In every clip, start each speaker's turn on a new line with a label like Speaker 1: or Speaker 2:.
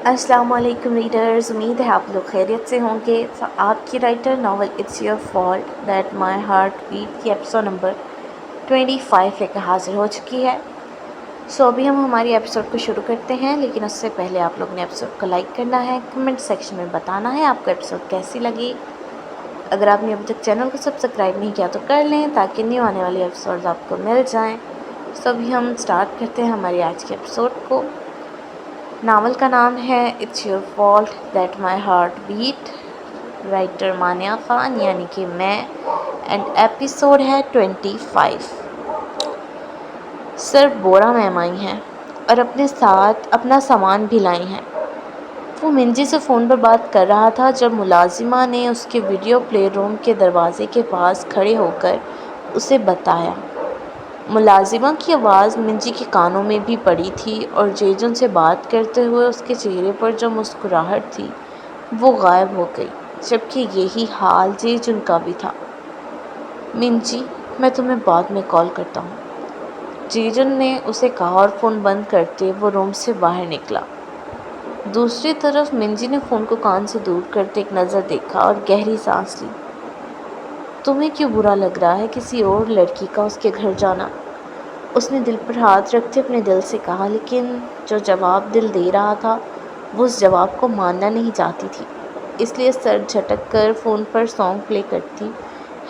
Speaker 1: अस्सलाम वालेकुम रीडर्स, उम्मीद है आप लोग खैरियत से होंगे। आपकी writer novel it's your fault that my heart beat की एपिसोड नंबर 25 लेकर हाजिर हो चुकी है। अभी हम हमारी एपिसोड को शुरू करते हैं, लेकिन उससे पहले आप लोग ने एपिसोड को लाइक करना है, कमेंट सेक्शन में बताना है आपको एपिसोड कैसी लगी। अगर आपने अभी तक चैनल को सब्सक्राइब नहीं किया तो कर लें ताकि न्यू आने वाली एपिसोड्स आपको मिल जाएँ। अभी हम स्टार्ट करते हैं हमारी आज की एपिसोड को। नावल का नाम है it's your fault that my heart beat, writer Mania Khan यानी कि मैं, एंड एपिसोड है 25। सर बोरा मैम आई हैं और अपने साथ अपना सामान भी लाई हैं। वो मिंजी से फ़ोन पर बात कर रहा था जब मुलाजिमा ने उसके वीडियो प्ले रूम के दरवाजे के पास खड़े होकर उसे बताया। मुलाजिमा की आवाज़ मिंजी के कानों में भी पड़ी थी और जेजन से बात करते हुए उसके चेहरे पर जो मुस्कुराहट थी वो गायब हो गई, जबकि यही हाल जेजन का भी था। मिंजी, मैं तुम्हें बाद में कॉल करता हूँ, जेजन ने उसे कहा और फ़ोन बंद करते वो रूम से बाहर निकला। दूसरी तरफ मिंजी ने फ़ोन को कान से दूर करते एक नज़र देखा और गहरी सांस ली। तुम्हें क्यों बुरा लग रहा है किसी और लड़की का उसके घर जाना? उसने दिल पर हाथ रखते अपने दिल से कहा, लेकिन जो जवाब दिल दे रहा था वो उस जवाब को मानना नहीं चाहती थी। इसलिए सर झटक कर फ़ोन पर सॉन्ग प्ले करती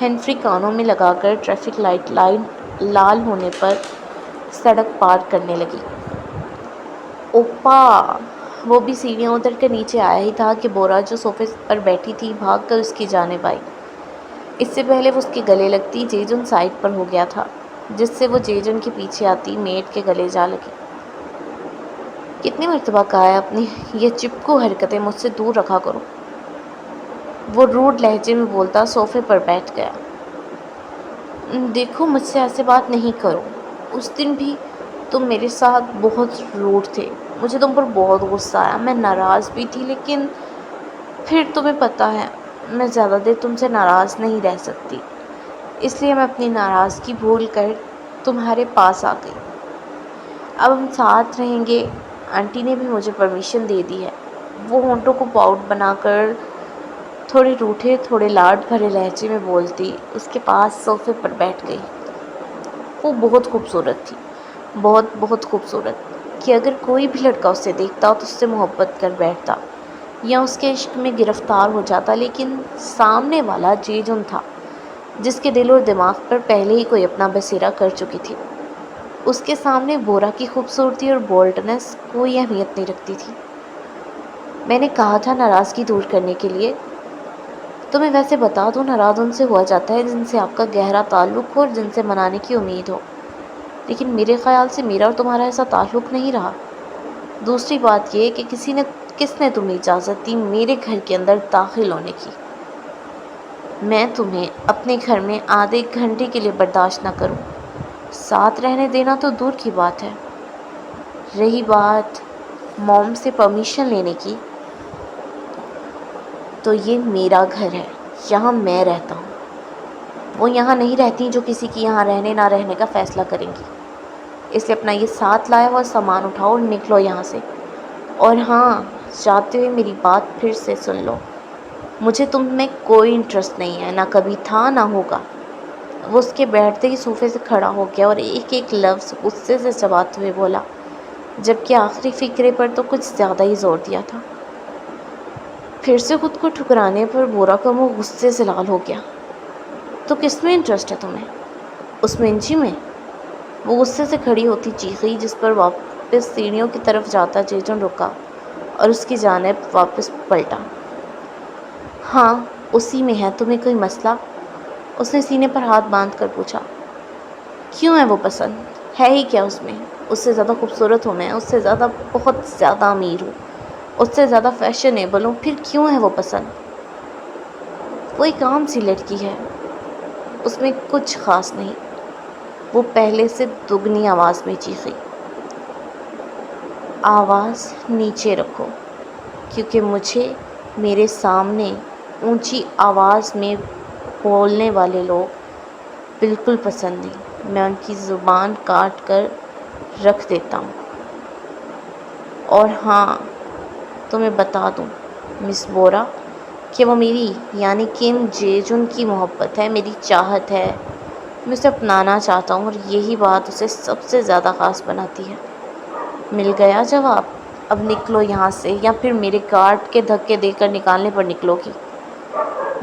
Speaker 1: हैंड फ्री कानों में लगाकर ट्रैफिक लाइन लाल होने पर सड़क पार करने लगी। ओपा! वो भी सीढ़ियाँ उतर कर नीचे आया ही था कि बोरा जो सोफे पर बैठी थी भाग कर उसकी जानिब आई। इससे पहले वो उसके गले लगती जेजन साइड पर हो गया था, जिससे वो जेजन के पीछे आती मेड के गले जा लगी। कितनी मर्तबा कहा है अपनी ये चिपकू हरकतें मुझसे दूर रखा करो, वो रूड लहजे में बोलता सोफे पर बैठ गया। देखो, मुझसे ऐसे बात नहीं करो। उस दिन भी तुम मेरे साथ बहुत रूड थे, मुझे तुम पर बहुत गुस्सा आया, मैं नाराज़ भी थी, लेकिन फिर तुम्हें पता है मैं ज़्यादा देर तुमसे नाराज़ नहीं रह सकती, इसलिए मैं अपनी नाराज़गी भूल कर तुम्हारे पास आ गई। अब हम साथ रहेंगे, आंटी ने भी मुझे परमिशन दे दी है। वो होंठों को पाउट बनाकर थोड़े रूठे थोड़े लाड भरे लहजे में बोलती उसके पास सोफे पर बैठ गई। वो बहुत खूबसूरत थी, बहुत बहुत खूबसूरत, कि अगर कोई भी लड़का उसे देखता तो उससे मोहब्बत कर बैठता या उसके इश्क में गिरफ्तार हो जाता, लेकिन सामने वाला जेजन था जिसके दिल और दिमाग पर पहले ही कोई अपना बसेरा कर चुकी थी। उसके सामने बोरा की खूबसूरती और बोल्डनेस कोई अहमियत नहीं रखती थी। मैंने कहा था नाराज़गी दूर करने के लिए। तुम्हें वैसे बता दूं, नाराज़ उनसे हुआ जाता है जिनसे आपका गहरा ताल्लुक़ हो और जिनसे मनाने की उम्मीद हो, लेकिन मेरे ख़्याल से मेरा और तुम्हारा ऐसा ताल्लुक़ नहीं रहा। दूसरी बात यह कि किसने तुम्हें इजाज़त दी मेरे घर के अंदर दाखिल होने की? मैं तुम्हें अपने घर में आधे घंटे के लिए बर्दाश्त न करूं, साथ रहने देना तो दूर की बात है। रही बात मॉम से परमिशन लेने की, तो ये मेरा घर है, यहाँ मैं रहता हूँ। वो यहाँ नहीं रहती जो किसी की यहाँ रहने ना रहने का फ़ैसला करेंगी। इसलिए अपना ये साथ लाया हुआ सामान उठाओ और निकलो यहाँ से। और हाँ, जाते हुए मेरी बात फिर से सुन लो, मुझे तुम में कोई इंटरेस्ट नहीं है, ना कभी था ना होगा। वो उसके बैठते ही सोफे से खड़ा हो गया और एक एक लफ्ज़ गुस्से से चबाते हुए बोला, जबकि आखिरी फ़िक्रे पर तो कुछ ज़्यादा ही ज़ोर दिया था। फिर से खुद को ठुकराने पर बोरा का मुँह गुस्से से लाल हो गया। तो किस में इंटरेस्ट है तुम्हें? उस मिंजी में? वो गुस्से से खड़ी होती चीखी, जिस पर वापस सीढ़ियों की तरफ जाता जेजन रुका और उसकी जानिब वापस पलटा। हाँ, उसी में है। तुम्हें कोई मसला? उसने सीने पर हाथ बांध कर पूछा। क्यों है वो पसंद? है ही क्या उसमें? उससे ज़्यादा खूबसूरत हूँ मैं, उससे ज़्यादा बहुत ज़्यादा अमीर हूँ, उससे ज़्यादा फैशनेबल हूँ, फिर क्यों है वो पसंद? वो एक आम सी लड़की है, उसमें कुछ ख़ास नहीं। वो पहले से दुगनी आवाज़ में चीखी। आवाज़ नीचे रखो, क्योंकि मुझे मेरे सामने ऊंची आवाज़ में बोलने वाले लोग बिल्कुल पसंद नहीं। मैं उनकी ज़ुबान काट कर रख देता हूँ। और हाँ, تمہیں بتا دوں مس بورا کہ وہ میری یعنی کم جے جن کی محبت ہے، میری چاہت ہے، میں اسے اپنانا چاہتا ہوں اور یہی بات اسے سب سے زیادہ خاص بناتی ہے۔ مل گیا جواب؟ اب نکلو یہاں سے یا پھر میرے گارڈ کے دھکے دے کر نکالنے پر نکلو گی۔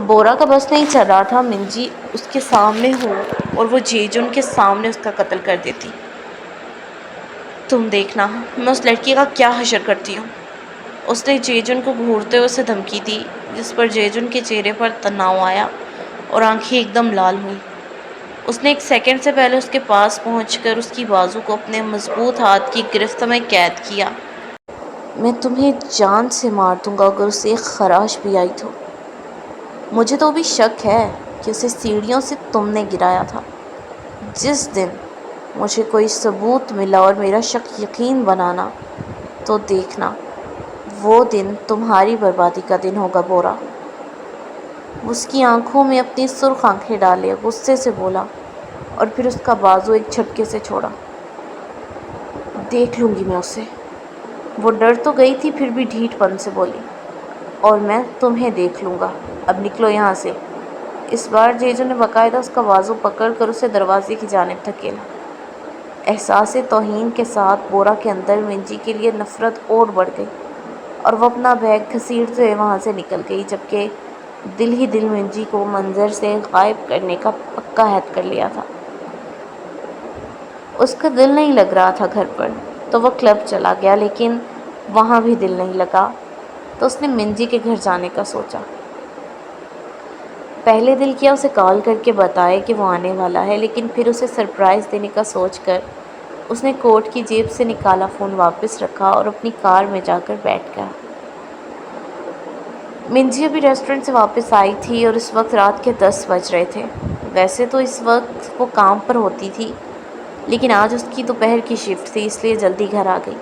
Speaker 1: بورا کا بس نہیں چل رہا تھا منجی اس کے سامنے ہو اور وہ جے جن کے سامنے اس کا قتل کر دیتی۔ تم دیکھنا میں اس لڑکی کا کیا حشر کرتی ہوں۔ اس نے جے جن کو گھورتے ہوئے اسے دھمکی دی، جس پر جے جن کے چہرے پر تناؤ آیا اور آنکھیں ایک دم لال ہوئیں۔ اس نے ایک سیکنڈ سے پہلے اس کے پاس پہنچ کر اس کی بازو کو اپنے مضبوط ہاتھ کی گرفت میں قید کیا۔ میں تمہیں جان سے مار دوں گا اگر اسے ایک خراش بھی آئی تو۔ مجھے تو بھی شک ہے کہ اسے سیڑھیوں سے تم نے گرایا تھا۔ جس دن مجھے کوئی ثبوت ملا اور میرا شک یقین بنانا تو دیکھنا وہ دن تمہاری بربادی کا دن ہوگا بورا۔ اس کی آنکھوں میں اپنی سرخ آنکھیں ڈالے غصے سے بولا اور پھر اس کا بازو ایک جھٹکے سے چھوڑا۔ دیکھ لوں گی میں اسے۔ وہ ڈر تو گئی تھی پھر بھی ڈھیٹ پن سے بولی، اور میں تمہیں دیکھ لوں گا۔ اب نکلو یہاں سے۔ اس بار جیجو نے باقاعدہ اس کا بازو پکڑ کر اسے دروازے کی جانب دھکیلا۔ احساس توہین کے ساتھ بورا کے اندر منجی کے لیے نفرت اور بڑھ گئی اور وہ اپنا بیگ گھسیٹتے ہوئے وہاں سے نکل گئی، جبکہ دل ہی دل منجی کو منظر سے غائب کرنے کا پکا عہد کر لیا تھا۔ اس کا دل نہیں لگ رہا تھا گھر پر تو وہ کلب چلا گیا، لیکن وہاں بھی دل نہیں لگا تو اس نے منجی کے گھر جانے کا سوچا۔ پہلے دل کیا اسے کال کر کے بتائے کہ وہ آنے والا ہے، لیکن پھر اسے سرپرائز دینے کا سوچ کر اس نے کوٹ کی جیب سے نکالا فون واپس رکھا اور اپنی کار میں جا کر بیٹھ گیا۔ منجی ابھی ریسٹورنٹ سے واپس آئی تھی اور اس وقت رات کے 10 بج رہے تھے۔ ویسے تو اس وقت وہ کام پر ہوتی تھی، لیکن آج اس کی دوپہر کی شفٹ تھی، اس لیے جلدی گھر آ گئی۔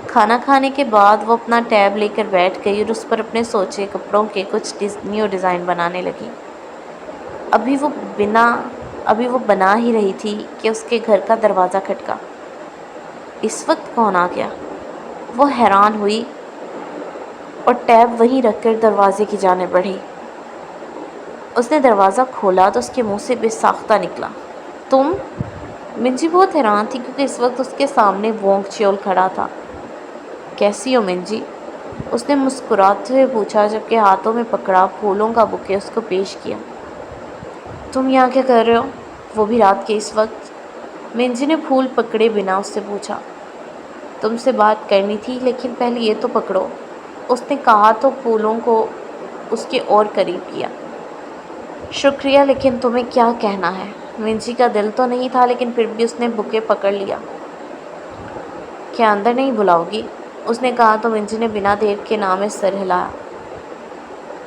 Speaker 1: کھانا کھانے کے بعد وہ اپنا ٹیب لے کر بیٹھ گئی اور اس پر اپنے سوچے کپڑوں کے کچھ نیو ڈیزائن بنانے لگی۔ ابھی وہ بنا ہی رہی تھی کہ اس کے گھر کا دروازہ کھٹکا۔ اس وقت کون آ گیا؟ وہ حیران ہوئی اور ٹیب وہیں رکھ کر دروازے کی جانب بڑھی۔ اس نے دروازہ کھولا تو اس کے منہ سے بے ساختہ نکلا، تم؟ منجی بہت حیران تھی کیونکہ اس وقت اس کے سامنے وونگ چیول کھڑا تھا۔ کیسی ہو منجی؟ اس نے مسکراتے ہوئے پوچھا، جبکہ ہاتھوں میں پکڑا پھولوں کا بوکے اس کو پیش کیا۔ تم یہاں کیا کر رہے ہو؟ وہ بھی رات کے اس وقت؟ منجی نے پھول پکڑے بنا اس سے پوچھا۔ تم سے بات کرنی تھی، لیکن پہلے یہ تو پکڑو، اس نے کہا تو پھولوں کو اس کے اور قریب کیا۔ شکریہ، لیکن تمہیں کیا کہنا ہے؟ منجی کا دل تو نہیں تھا، لیکن پھر بھی اس نے بوکے پکڑ لیا۔ کیا اندر نہیں بلاؤ گی؟ اس نے کہا تو منجی نے بنا دیر کے نام سر ہلایا۔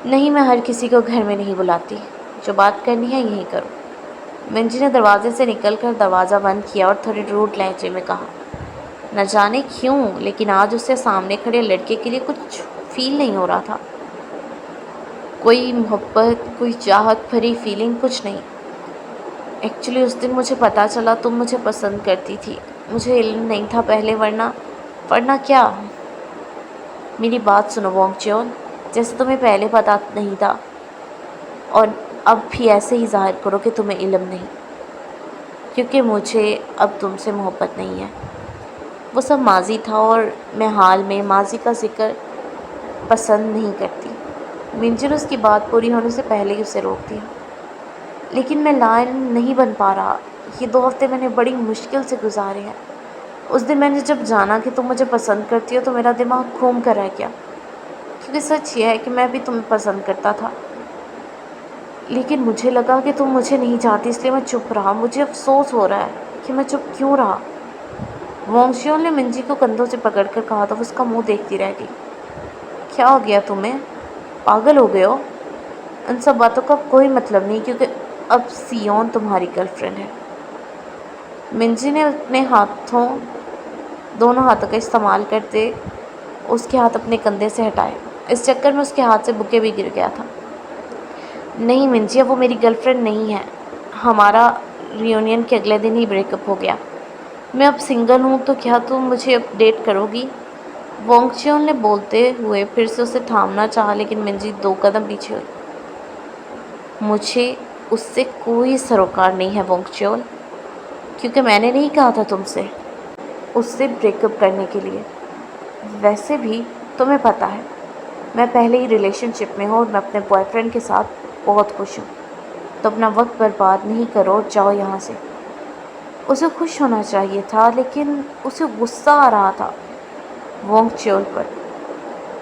Speaker 1: نہیں، میں ہر کسی کو گھر میں نہیں بلاتی، جو بات کرنی ہے یہی کرو۔ منجی نے دروازے سے نکل کر دروازہ بند کیا اور تھوڑے روڈ لہجے میں کہا۔ نہ جانے کیوں لیکن آج اسے سامنے کھڑے لڑکے کے لیے کچھ فیل نہیں ہو رہا تھا، کوئی محبت، کوئی چاہت بھری فیلنگ، کچھ نہیں۔ ایکچولی اس دن مجھے پتہ چلا تم مجھے پسند کرتی تھی، مجھے علم نہیں تھا پہلے، ورنہ کیا؟ میری بات سنو وونگ چیول، جیسے تمہیں پہلے پتہ نہیں تھا اور اب بھی ایسے ہی ظاہر کرو کہ تمہیں علم نہیں، کیونکہ مجھے اب تم سے محبت نہیں ہے۔ وہ سب ماضی تھا اور میں حال میں ماضی کا ذکر پسند نہیں کرتی۔ منجی نے اس کی بات پوری ہونے سے پہلے ہی اسے روک دیا۔ لیکن میں لاعلم نہیں بن پا رہا، یہ 2 ہفتے میں نے بڑی مشکل سے گزارے ہیں۔ اس دن میں نے جب جانا کہ تم مجھے پسند کرتی ہو تو میرا دماغ گھوم کر رہ گیا، کیونکہ سچ یہ ہے کہ میں بھی تمہیں پسند کرتا تھا، لیکن مجھے لگا کہ تم مجھے نہیں چاہتی، اس لیے میں چپ رہا۔ مجھے افسوس ہو رہا ہے کہ میں چپ کیوں رہا۔ وونگ چیول نے منجی کو کندھوں سے پکڑ کر کہا تو وہ اس کا منہ دیکھتی رہ گئی۔ کیا ہو گیا تمہیں؟ پاگل ہو گئے ہو؟ ان سب باتوں کا کوئی مطلب نہیں، کیونکہ اب سیون تمہاری گرل فرینڈ ہے۔ منجی نے اپنے دونوں ہاتھوں کا استعمال کرتے اس کے ہاتھ اپنے کندھے سے ہٹائے، اس چکر میں اس کے ہاتھ سے بوکے بھی گر گیا تھا۔ نہیں منجی، اب وہ میری گرل فرینڈ نہیں ہے، ہمارا ریونین کے اگلے دن ہی بریک اپ ہو گیا۔ میں اب سنگل ہوں، تو کیا تم مجھے اپ ڈیٹ کرو گی؟ वोंग चियोल ने बोलते हुए फिर से उसे थामना चाहा, लेकिन मिंजी 2 कदम पीछे हुई। मुझे उससे कोई सरोकार नहीं है वोंग चियोल, क्योंकि मैंने नहीं कहा था तुमसे उससे ब्रेकअप करने के लिए। वैसे भी तुम्हें पता है मैं पहले ही रिलेशनशिप में हूँ और मैं अपने बॉयफ्रेंड के साथ बहुत खुश हूँ। तो अपना वक्त बर्बाद नहीं करो और जाओ यहाँ से। उसे खुश होना चाहिए था, लेकिन उसे गुस्सा आ रहा था वोंग चियोल पर।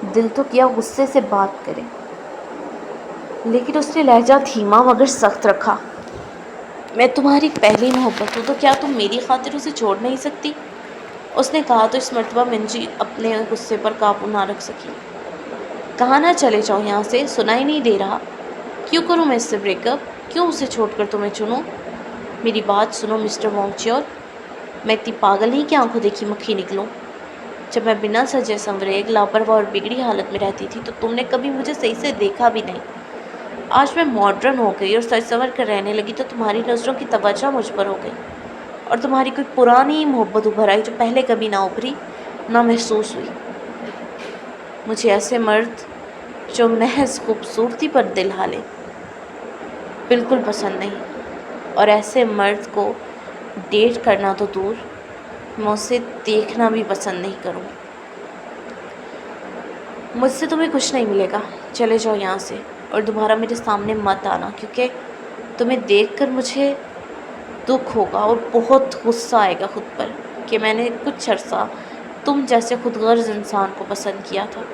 Speaker 1: दिल तो किया गुस्से से बात करे, लेकिन उसने लहजा धीमा मगर सख्त रखा। मैं तुम्हारी पहली मोहब्बत हूँ, तो क्या तुम मेरी खातिर उसे छोड़ नहीं सकती? उसने कहा तो इस मर्तबा मिंजी अपने गुस्से पर काबू ना रख सकी। कहाँ ना चले जाओ यहाँ से, सुनाई नहीं दे रहा? क्यों करूँ मैं इससे ब्रेकअप? क्यों उसे छोड़कर तुम्हें चुनूँ? मेरी बात सुनो मिस्टर वोंग चियोल, मैं इतनी पागल नहीं कि आंखों देखी मक्खी निकलूँ। जब मैं बिना सजे संवरे एक लापरवाह और बिगड़ी हालत में रहती थी तो तुमने कभी मुझे सही से देखा भी नहीं। आज मैं मॉडर्न हो गई और सज संवर कर रहने लगी तो तुम्हारी नज़रों की तवज्जो मुझ पर हो गई और तुम्हारी कोई पुरानी मोहब्बत उभर आई जो पहले कभी ना उभरी ना महसूस हुई। मुझे ऐसे मर्द जो महज खूबसूरती पर दिल हाले बिल्कुल पसंद नहीं, और ऐसे मर्द को डेट करना तो दूर, मैं उसे देखना भी पसंद नहीं करूँगी। मुझसे तुम्हें कुछ नहीं मिलेगा, चले जाओ यहाँ से और दोबारा मेरे सामने मत आना, क्योंकि तुम्हें देखकर मुझे दुख होगा और बहुत गुस्सा आएगा खुद पर कि मैंने कुछ अरसा तुम जैसे खुदगर्ज इंसान को पसंद किया था।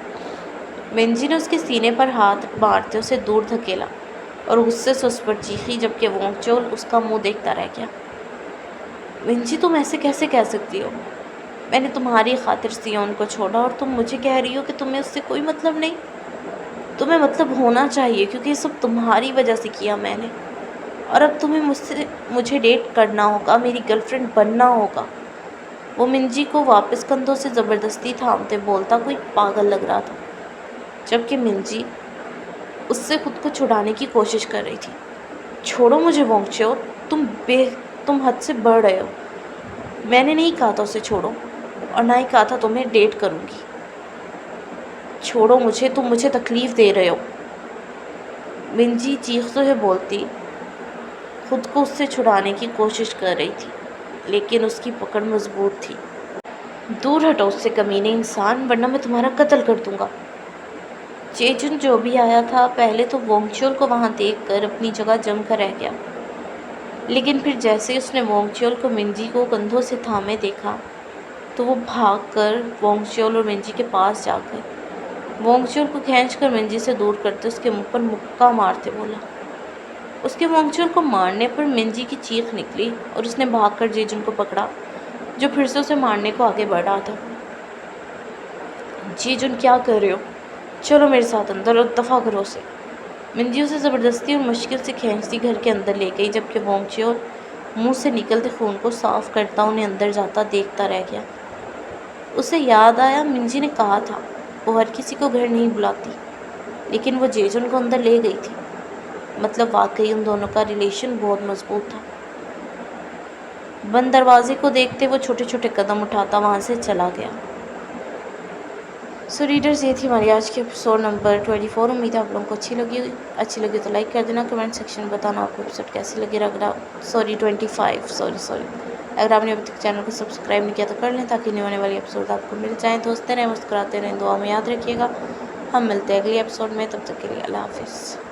Speaker 1: मिंजी ने उसके सीने पर हाथ मारते उसे दूर धकेला और गुस्से से उस पर चीखी, जबकि वोंग चियोल उसका मुंह देखता रह गया। मिंजी, तुम ऐसे कैसे कह सकती हो? मैंने तुम्हारी खातिर सियोन को छोड़ा और तुम मुझे कह रही हो कि तुम्हें उससे कोई मतलब नहीं? तुम्हें मतलब होना चाहिए, क्योंकि ये सब तुम्हारी वजह से किया मैंने, और अब तुम्हें मुझे डेट करना होगा, मेरी गर्लफ्रेंड बनना होगा। वो मिंजी को वापस कंधों से ज़बरदस्ती थामते बोलता कोई पागल लग रहा था, जबकि मिंजी उससे खुद को छुड़ाने की कोशिश कर रही थी। छोड़ो मुझे वोंग चियोल, तुम हद से बढ़ रहे हो। मैंने नहीं कहा था उसे छोड़ो, और ना ही कहा था तुम्हें डेट करूँगी। छोड़ो मुझे, तुम मुझे तकलीफ़ दे रहे हो। मिंजी चीखते हुए बोलती खुद को उससे छुड़ाने की कोशिश कर रही थी, लेकिन उसकी पकड़ मजबूत थी। दूर हटो उससे कमीने इंसान, वरना मैं तुम्हारा कत्ल कर दूंगा। चेजुन जो भी आया था पहले तो वोंग चियोल को वहाँ देखकर अपनी जगह जम कर रह गया, लेकिन फिर जैसे उसने वोंग चियोल को मिंजी को कंधों से थामे देखा तो वो भागकर वोंग चियोल और मिंजी के पास जाकर वोंग चियोल को खींचकर मिंजी से दूर करते उसके मुंह पर मुक्का मारते बोला। उसके वोंग चियोल को मारने पर मिंजी की चीख निकली और उसने भागकर जेजुन को पकड़ा, जो फिर से उसे मारने को आगे बढ़ रहा था। जेजुन, क्या कर रहे हो? चलो मेरे साथ अंदर और दफ़ा करो उसे। मिंजी उसे ज़बरदस्ती और मुश्किल से खींचती घर के अंदर ले गई, जबकि वोंग चियोल मुंह से निकलते खून को साफ करता उन्हें अंदर जाता देखता रह गया। उसे याद आया मिंजी ने कहा था वो हर किसी को घर नहीं बुलाती, लेकिन वो जेजुन को अंदर ले गई थी। मतलब वाकई उन दोनों का रिलेशन बहुत मजबूत था। बंद दरवाजे को देखते वो छोटे छोटे कदम उठाता वहाँ से चला गया। सो रीडर्स, ये थी हमारी आज की एपिसोड नंबर 24। उम्मीद है आप लोगों को अच्छी लगी तो लाइक कर देना, कमेंट सेक्शन में बताना आपको एपिसोड कैसी लगी। अगर 25 अगर आपने अभी तक चैनल को सब्सक्राइब नहीं किया तो कर लें, ताकि नहीं होने वाली एपिसोड आपको मिल जाए। तो हंसते रहें, मुस्कुराते रहें, दुआ में याद रखिएगा। हम मिलते हैं अगली एपिसोड में, तब तक के लिए अल्लाह हाफिज़।